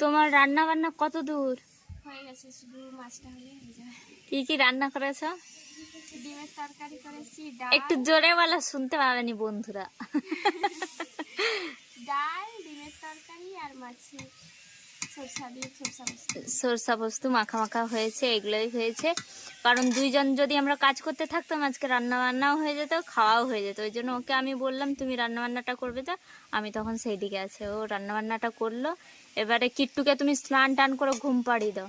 তোমার রান্না বান্না কত দূর? হয়ে গেছে, শুধু মাছটা হলে হয়ে যাবে। কি কি রান্না করেছো? ডিমের তরকারি করেছি, একটু জোরে বলো, শুনতে পাবেনি বন্ধুরা। ডাল, ডিমের তরকারি আর মাছের সরষা দিয়ে সরষা বস্তু। সরষা বস্তু মাখা মাখা হয়েছে, এগুলোই হয়েছে। কারণ দুইজন যদি আমরা কাজ করতে থাকতাম আজকে রান্না বান্নাও হয়ে যেত, খাওয়াও হয়ে যেত। ওই জন্য ওকে আমি বললাম তুমি রান্না বান্নাটা করবে, যা আমি তখন সেই দিকে আছে। ও রান্না বান্নাটা করলো। এবারে কিট্টুকে তুমি স্নান টান করে ঘুম পাড়িয়ে দাও,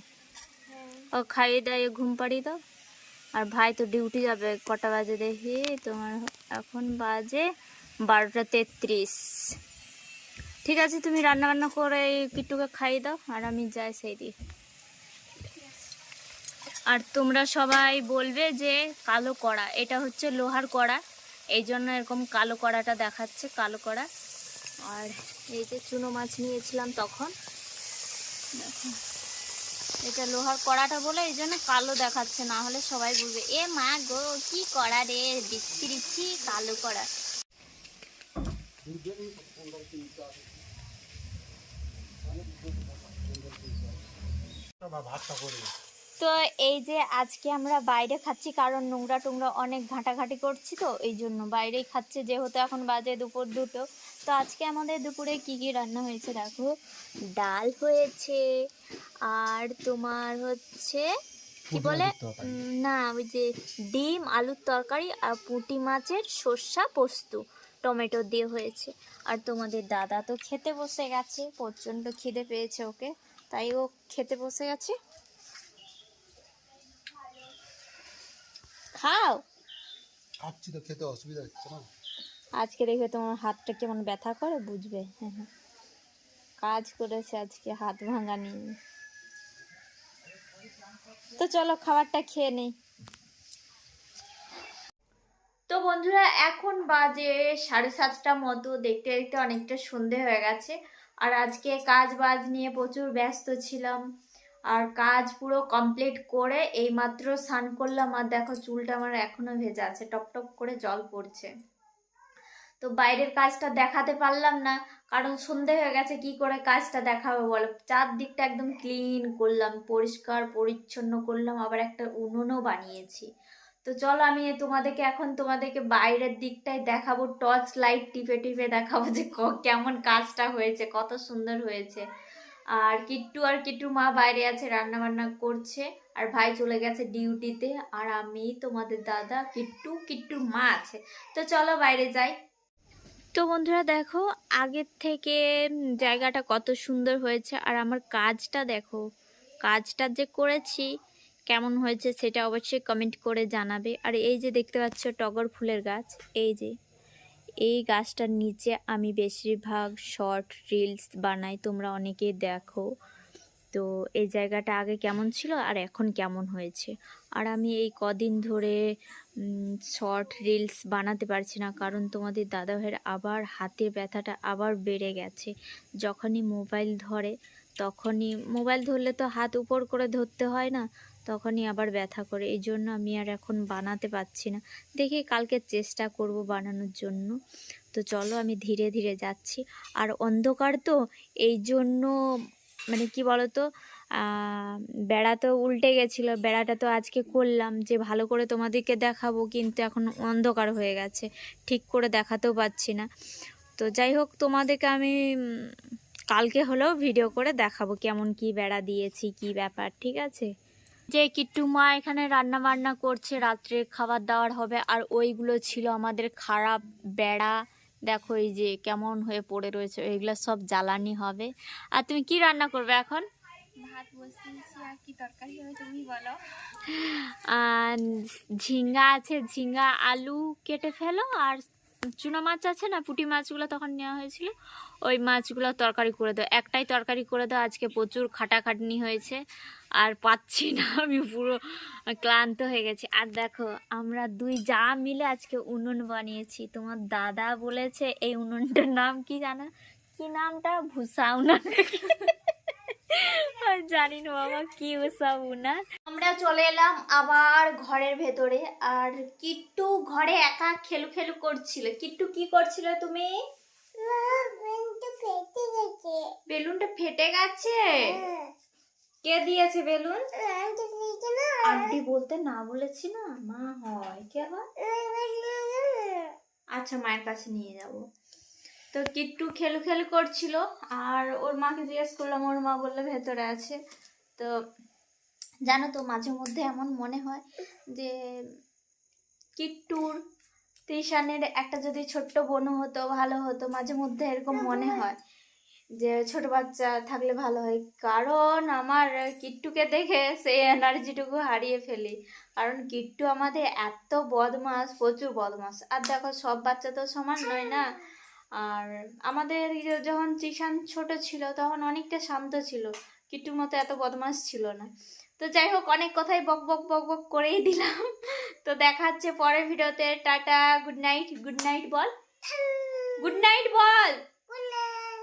ও খাইয়ে দেয়, ঘুম পাড়িয়ে দাও। আর ভাই তো ডিউটি যাবে, কটা বাজে দেখি তোমার? এখন বাজে 12:33। ঠিক আছে, তুমি রান্না বান্না করে কিট্টুকে খাইয়ে দাও আর আমি যাই সেই দিকে। আর তোমরা সবাই বলবে যে কালো কড়া, এটা হচ্ছে লোহার কড়া, এই জন্য এরকম কালো কড়াটা দেখাচ্ছে, কালো কড়া। আর এই যে চুনো মাছ নিয়েছিলাম তখন, দেখো এটা লোহার কড়াটা বলে এই জন্য কালো দেখাচ্ছে, না হলে সবাই বলবে এ মা গো কি কড়া রে, বিচ্ছিরিচ্ছি কালো কড়া। তো এই যে আজকে আমরা বাইরে খাচ্ছি, কারণ নোংরা টোংরা অনেক ঘাঁটাঘাঁটি করছি, তো এই জন্য বাইরেই খাচ্ছে, যেহেতু এখন বাজে দুপুর 2টো। তো আজকে আমাদের দুপুরে কি কি রান্না হয়েছে দেখো। ডাল হয়েছে, আর তোমার হচ্ছে কি বলে না, ওই যে ডিম আলুর তরকারি, আর পুঁটি মাছের সর্ষা পোস্ত টমেটো দিয়ে হয়েছে। আর তোমাদের দাদা তো খেতে বসে গেছে, প্রচণ্ড খিদে পেয়েছে ওকে, তাই ও খেতে বসে গেছে। খাও, খাচ্ছি তো, খেতে অসুবিধা হচ্ছে না। আজকে দেখবে তোমার হাতটা কেমন ব্যথা করে বুঝবে। হ্যাঁ হ্যাঁ, কাজ করেছে আজকে, হাত ভাঙানি। তো চলো খাবারটা খেয়ে নেই। তো বন্ধুরা এখন বাজে 7:30 মতো, দেখতে দেখতে অনেকটা সন্ধে হয়ে গেছে। আর আজকে কাজ বাজ নিয়ে প্রচুর ব্যস্ত ছিলাম, আর কাজ পুরো কমপ্লিট করে এইমাত্র স্নান করলাম। আর দেখো চুলটা আমার এখনো ভেজা আছে, টপ টপ করে জল পড়ছে। তো বাইরের কাজটা দেখাতে পারলাম না, কারণ সন্ধে হয়ে গেছে, কি করে কাজটা দেখাবো বলো। চারদিকটা একদম ক্লিন করলাম, পরিষ্কার পরিচ্ছন্ন করলাম, আবার একটা উনুনও বানিয়েছি। তো চলো আমি তোমাদেরকে বাইরের দিকটাই দেখাবো, টর্চ লাইট টিপে টিপে দেখাবো যে কেমন কাজটা হয়েছে, কত সুন্দর হয়েছে। আর কিট্টু মা বাইরে আছে, রান্না বান্না করছে, আর ভাই চলে গেছে ডিউটিতে, আর আমি তোমাদের দাদা কিট্টুর মা আছে। তো চলো বাইরে যাই। তো বন্ধুরা দেখো আগের থেকে জায়গাটা কত সুন্দর হয়েছে, আর আমার কাজটা দেখো, কাজটা যে করেছি কেমন হয়েছে সেটা অবশ্যই কমেন্ট করে জানাবে। আর এই যে দেখতে পাচ্ছ টগর ফুলের গাছ, এই গাছটার নিচে আমি বেশিরভাগ শর্ট রিলস বানাই, তোমরা অনেকেই দেখো। তো এই জায়গাটা আগে কেমন ছিল আর এখন কেমন হয়েছে। আর আমি এই কদিন ধরে শর্ট রিলস বানাতে পারছি না, কারণ তোমাদের দাদাভাইয়ের আবার হাতের ব্যথাটা আবার বেড়ে গেছে। যখনই মোবাইল ধরে, তখনই মোবাইল ধরলে তো হাত উপর করে ধরতে হয় না, তখনই আবার ব্যথা করে। এই জন্য আমি আর এখন বানাতে পারছি না। দেখি কালকে চেষ্টা করব বানানোর জন্য। তো চলো আমি ধীরে ধীরে যাচ্ছি। আর অন্ধকার তো, এই জন্য মানে কি বলতো, বেড়া তো উল্টে গেছিলো, বেড়াটা তো আজকে করলাম যে ভালো করে তোমাদেরকে দেখাবো, কিন্তু এখন অন্ধকার হয়ে গেছে, ঠিক করে দেখাতেও পাচ্ছি না। তো যাই হোক, তোমাদেরকে আমি কালকে হলেও ভিডিও করে দেখাবো কেমন কি বেড়া দিয়েছি, কি ব্যাপার, ঠিক আছে। যে কিট্টু মা এখানে রান্না বান্না করছে, রাত্রে খাবার দাবার হবে। আর ওইগুলো ছিল আমাদের খারাপ বেড়া, দেখো এই যে কেমন হয়ে পড়ে রয়েছে, ওইগুলো সব জ্বালানি হবে। আর তুমি কি রান্না করবে এখন? ভাত বসিয়েছি, আর কি তরকারি হবে তুমি বলো। আর ঝিঙ্গা আছে, ঝিঙ্গা আলু কেটে ফেলো, আর চুনো মাছ আছে না, পুঁটি মাছগুলো তখন নেওয়া হয়েছিল, ওই মাছগুলো তরকারি করে দাও, একটাই তরকারি করে দাও। আজকে প্রচুর খাটাখাটনি হয়েছে, আর পাচ্ছি না, আমি পুরো ক্লান্ত হয়ে গেছি। আর দেখো আমরা দুই যা মিলে আজকে উনুন বানিয়েছি। তোমার দাদা বলেছে এই উনুনটার নাম কি জানো? কি নামটা? ভুসা উনান জানি না বাবা কি ওসব উনান। আমরা চলে এলাম আবার ঘরের ভেতরে, আর কিট্টু ঘরে একা খেলু করছিল। কিট্টু কি করছিল তুমি? বেলুনটা ফেটে গেছে? কে দিয়েছে বেলুন? আন্টি বলতে না বলেছি না, মা হয় কে হয়? আচ্ছা, মায়ের কাছে নিয়ে যাব। তো কিট্টু খেলু খেলু করছিল, আর ওর মাকে জিজ্ঞেস করলাম, ওর মা বললো ভেতরে আছে। তো জানো তো, মাঝে মধ্যে এমন মনে হয় যে কিট্টুর তৃষানের একটা যদি ছোট্ট বোনও হতো ভালো হতো। মাঝে মধ্যে এরকম মনে হয় যে ছোট বাচ্চা থাকলে ভালো হয়, কারণ আমার কিট্টুকে দেখে সেই এনার্জিটুকু হারিয়ে ফেলি। কারণ কিট্টু আমাদের এত বদমাস, প্রচুর বদমাস। আর দেখো, সব বাচ্চা তো সমান নয় না। আর আমাদের যখন তৃষান ছোট ছিল তখন অনেকটা শান্ত ছিল, কিট্টুর মতো এত বদমাস ছিল না। তো যাই হোক, অনেক কথাই বক বক বক বক করেই দিলাম। তো দেখা হচ্ছে পরের ভিডিওতে। Tata, good night. Good night বল, গুড নাইট বল।